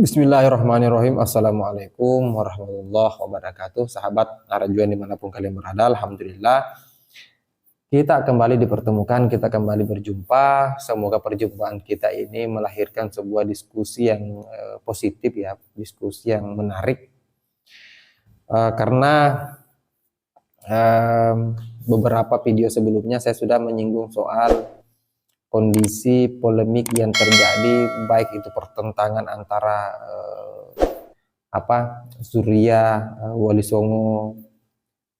Bismillahirrahmanirrahim. Assalamualaikum warahmatullahi wabarakatuh. Sahabat Arajuan dimanapun kalian berada, Alhamdulillah kita kembali dipertemukan, kita kembali berjumpa. Semoga perjumpaan kita ini melahirkan sebuah diskusi yang positif ya, diskusi yang menarik. Karena beberapa video sebelumnya saya sudah menyinggung soal kondisi polemik yang terjadi, baik itu pertentangan antara Surya Wali Songo,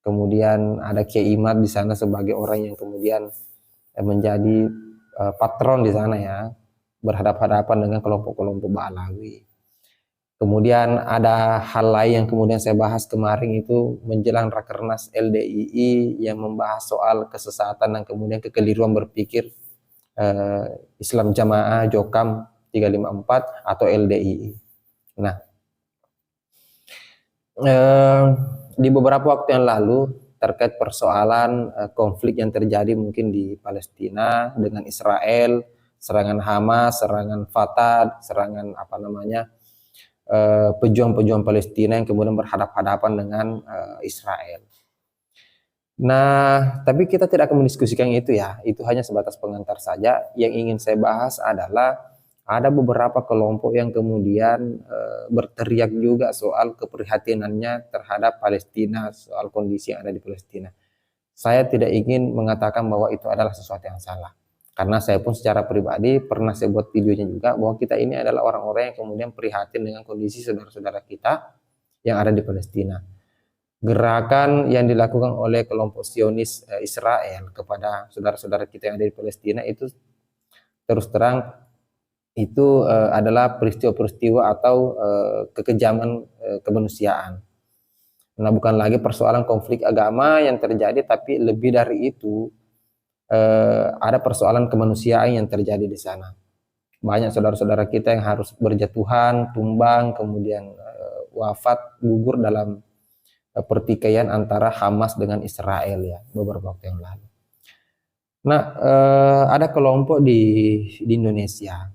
kemudian ada Kiai Imad di sana sebagai orang yang kemudian menjadi patron di sana ya, berhadapan-hadapan dengan kelompok-kelompok Ba'alawi. Kemudian ada hal lain yang kemudian saya bahas kemarin itu menjelang Rakernas LDII yang membahas soal kesesatan dan kemudian kekeliruan berpikir Islam Jamaah Jokam 354 atau LDII. Nah, di beberapa waktu yang lalu terkait persoalan konflik yang terjadi mungkin di Palestina dengan Israel, serangan Hamas, serangan Fatah, serangan pejuang-pejuang Palestina yang kemudian berhadapan-hadapan dengan Israel. Nah, tapi kita tidak akan mendiskusikan itu ya, itu hanya sebatas pengantar saja. Yang ingin saya bahas adalah ada beberapa kelompok yang kemudian berteriak juga soal keprihatinannya terhadap Palestina, soal kondisi yang ada di Palestina. Saya tidak ingin mengatakan bahwa itu adalah sesuatu yang salah, karena saya pun secara pribadi pernah saya buat videonya juga bahwa kita ini adalah orang-orang yang kemudian prihatin dengan kondisi saudara-saudara kita yang ada di Palestina. Gerakan yang dilakukan oleh kelompok Zionis Israel kepada saudara-saudara kita yang ada di Palestina itu terus terang itu adalah peristiwa-peristiwa atau kekejaman kemanusiaan. Nah, bukan lagi persoalan konflik agama yang terjadi, tapi lebih dari itu ada persoalan kemanusiaan yang terjadi di sana. Banyak saudara-saudara kita yang harus berjatuhan, tumbang, kemudian wafat, gugur dalam pertikaian antara Hamas dengan Israel ya beberapa waktu yang lalu. Nah, ada kelompok di Indonesia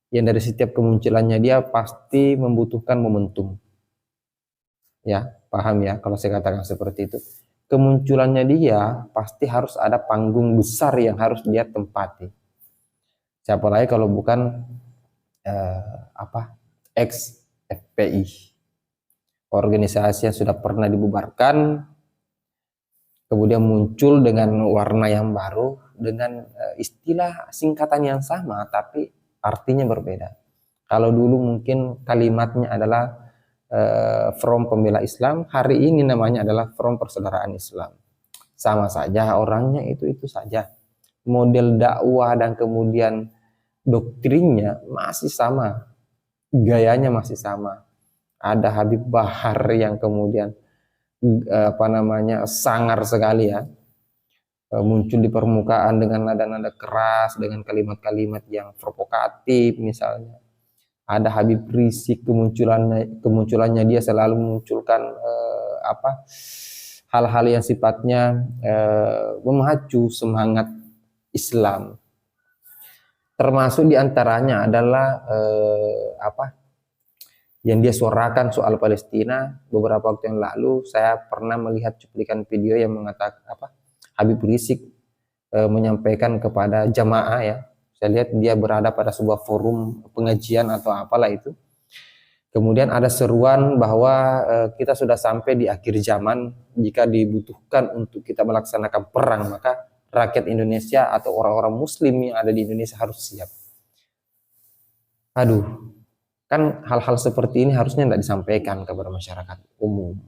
yang dari setiap kemunculannya dia pasti membutuhkan momentum. Ya, paham ya kalau saya katakan seperti itu. Kemunculannya dia pasti harus ada panggung besar yang harus dia tempati. Siapa lagi kalau bukan ex-FPI. Organisasi yang sudah pernah dibubarkan, kemudian muncul dengan warna yang baru, dengan istilah singkatan yang sama, tapi artinya berbeda. Kalau dulu mungkin kalimatnya adalah Front Pembela Islam, hari ini namanya adalah Front Persaudaraan Islam. Sama saja, orangnya itu saja. Model dakwah dan kemudian doktrinnya masih sama, gayanya masih sama. Ada Habib Bahar yang kemudian sangar sekali ya, muncul di permukaan dengan nada-nada keras, dengan kalimat-kalimat yang provokatif misalnya. Ada Habib Rizik, kemunculannya dia selalu memunculkan hal-hal yang sifatnya memacu semangat Islam. Termasuk diantaranya adalah yang dia suarakan soal Palestina. Beberapa waktu yang lalu saya pernah melihat cuplikan video yang mengatakan Habib Rizik menyampaikan kepada jamaah ya. Saya lihat dia berada pada sebuah forum pengajian atau apalah itu. Kemudian ada seruan bahwa kita sudah sampai di akhir zaman, jika dibutuhkan untuk kita melaksanakan perang, maka rakyat Indonesia atau orang-orang muslim yang ada di Indonesia harus siap. Aduh, kan hal-hal seperti ini harusnya tidak disampaikan kepada masyarakat umum.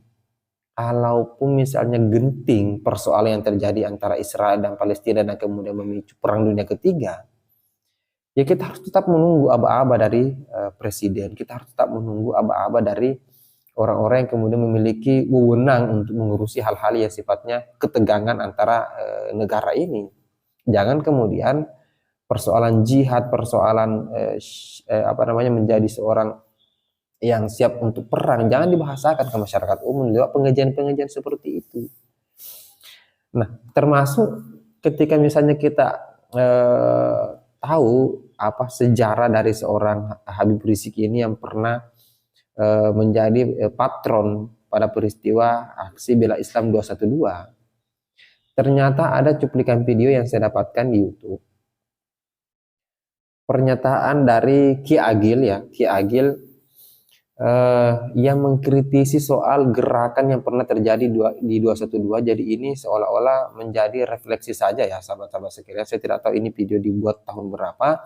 Kalaupun misalnya genting persoalan yang terjadi antara Israel dan Palestina dan kemudian memicu perang dunia ketiga, ya kita harus tetap menunggu aba-aba dari presiden, kita harus tetap menunggu aba-aba dari orang-orang yang kemudian memiliki wewenang untuk mengurusi hal-hal yang sifatnya ketegangan antara negara ini. Jangan kemudian persoalan jihad, persoalan menjadi seorang yang siap untuk perang, jangan dibahasakan ke masyarakat umum lewat pengajian-pengajian seperti itu. Nah, termasuk ketika misalnya kita tahu apa sejarah dari seorang Habib Rizik ini yang pernah menjadi patron pada peristiwa aksi bela Islam 212. Ternyata ada cuplikan video yang saya dapatkan di YouTube. Pernyataan dari Ki Agil ya, Ki Agil yang mengkritisi soal gerakan yang pernah terjadi di 212. Jadi ini seolah-olah menjadi refleksi saja ya sahabat-sahabat sekalian. Saya tidak tahu ini video dibuat tahun berapa,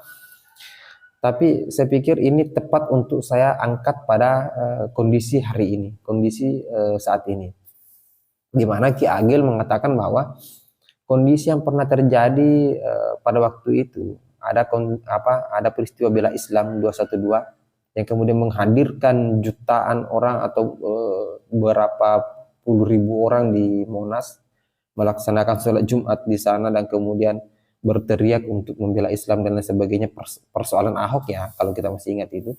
tapi saya pikir ini tepat untuk saya angkat pada kondisi hari ini, kondisi saat ini, di mana Ki Agil mengatakan bahwa kondisi yang pernah terjadi pada waktu itu ada peristiwa bela Islam 212 yang kemudian menghadirkan jutaan orang atau berapa puluh ribu orang di Monas melaksanakan sholat Jumat di sana dan kemudian berteriak untuk membela Islam dan lain sebagainya. Persoalan Ahok ya, kalau kita masih ingat itu.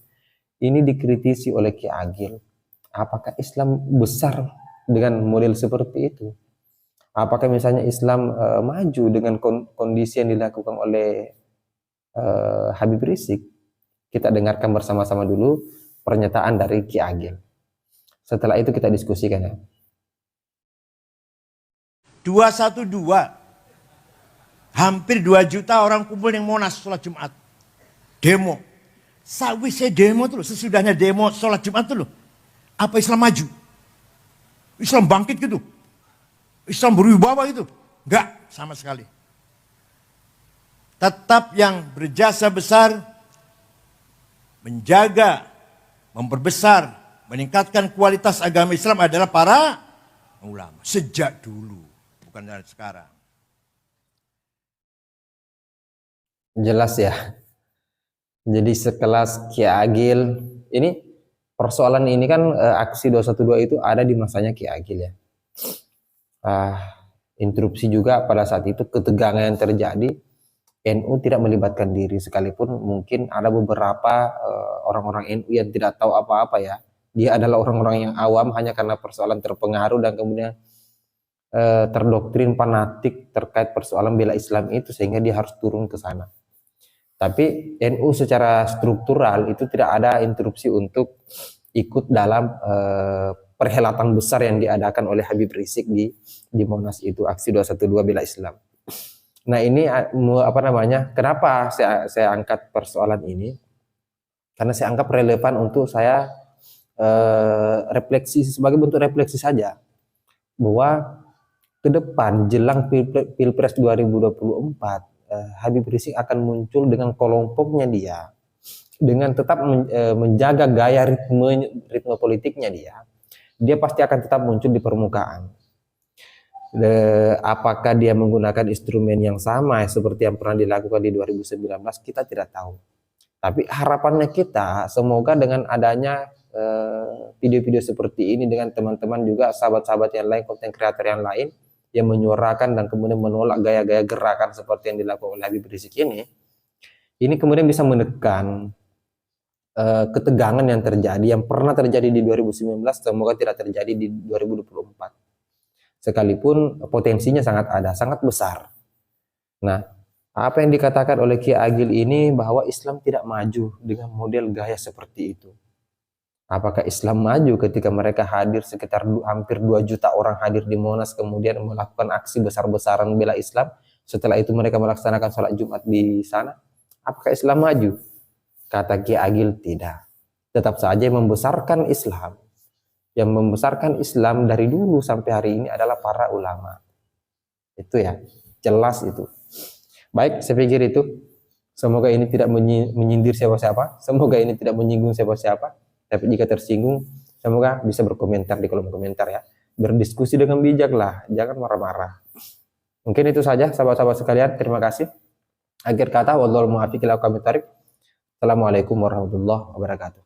Ini dikritisi oleh Ki Agil. Apakah Islam besar dengan model seperti itu? Apakah misalnya Islam maju dengan kondisi yang dilakukan oleh Habib Rizik? Kita dengarkan bersama-sama dulu pernyataan dari Ki Agil. Setelah itu kita diskusikan ya. 212, hampir 2 juta orang kumpul yang Monas sholat Jumat. Demo. Sawise demo tuh loh, sesudahnya demo sholat Jumat tuh loh. Apa Islam maju? Islam bangkit gitu? Islam berwibawa gitu? Enggak, sama sekali. Tetap yang berjasa besar menjaga, memperbesar, meningkatkan kualitas agama Islam adalah para ulama. Sejak dulu, bukan dari sekarang. Jelas ya. Jadi sekelas Ki Agil, ini persoalan ini kan aksi 212 itu ada di masanya Ki Agil ya. Interupsi juga pada saat itu ketegangan yang terjadi. NU tidak melibatkan diri, sekalipun mungkin ada beberapa orang-orang NU yang tidak tahu apa-apa ya. Dia adalah orang-orang yang awam hanya karena persoalan terpengaruh dan kemudian terdoktrin fanatik terkait persoalan bela Islam itu sehingga dia harus turun ke sana. Tapi NU secara struktural itu tidak ada interupsi untuk ikut dalam perhelatan besar yang diadakan oleh Habib Rizik di Monas itu, aksi 212 bela Islam. Nah ini kenapa saya angkat persoalan ini? Karena saya anggap relevan untuk saya refleksi, sebagai bentuk refleksi saja, bahwa ke depan jelang Pilpres 2024 Habib Rizik akan muncul dengan kelompoknya dia, dengan tetap menjaga gaya ritme politiknya dia pasti akan tetap muncul di permukaan. Apakah dia menggunakan instrumen yang sama seperti yang pernah dilakukan di 2019, kita tidak tahu. Tapi harapannya kita semoga dengan adanya video-video seperti ini, dengan teman-teman juga sahabat-sahabat yang lain, konten kreator yang lain yang menyuarakan dan kemudian menolak gaya-gaya gerakan seperti yang dilakukan oleh Habib Rizik ini kemudian bisa menekan ketegangan yang terjadi, yang pernah terjadi di 2019, semoga tidak terjadi di 2024. Sekalipun potensinya sangat ada, sangat besar. Nah, apa yang dikatakan oleh Ki Agil ini bahwa Islam tidak maju dengan model gaya seperti itu. Apakah Islam maju ketika mereka hadir sekitar hampir 2 juta orang hadir di Monas kemudian melakukan aksi besar-besaran bela Islam, setelah itu mereka melaksanakan sholat Jumat di sana? Apakah Islam maju? Kata Ki Agil tidak. Tetap saja membesarkan Islam. Yang membesarkan Islam dari dulu sampai hari ini adalah para ulama. Itu ya, jelas itu. Baik, saya pikir itu. Semoga ini tidak menyindir siapa-siapa. Semoga ini tidak menyinggung siapa-siapa. Tapi jika tersinggung, semoga bisa berkomentar di kolom komentar ya. Berdiskusi dengan bijak lah, jangan marah-marah. Mungkin itu saja sahabat-sahabat sekalian. Terima kasih. Akhir kata, wallahul muwaffiq ila aqwamit thoriq. Assalamualaikum warahmatullahi wabarakatuh.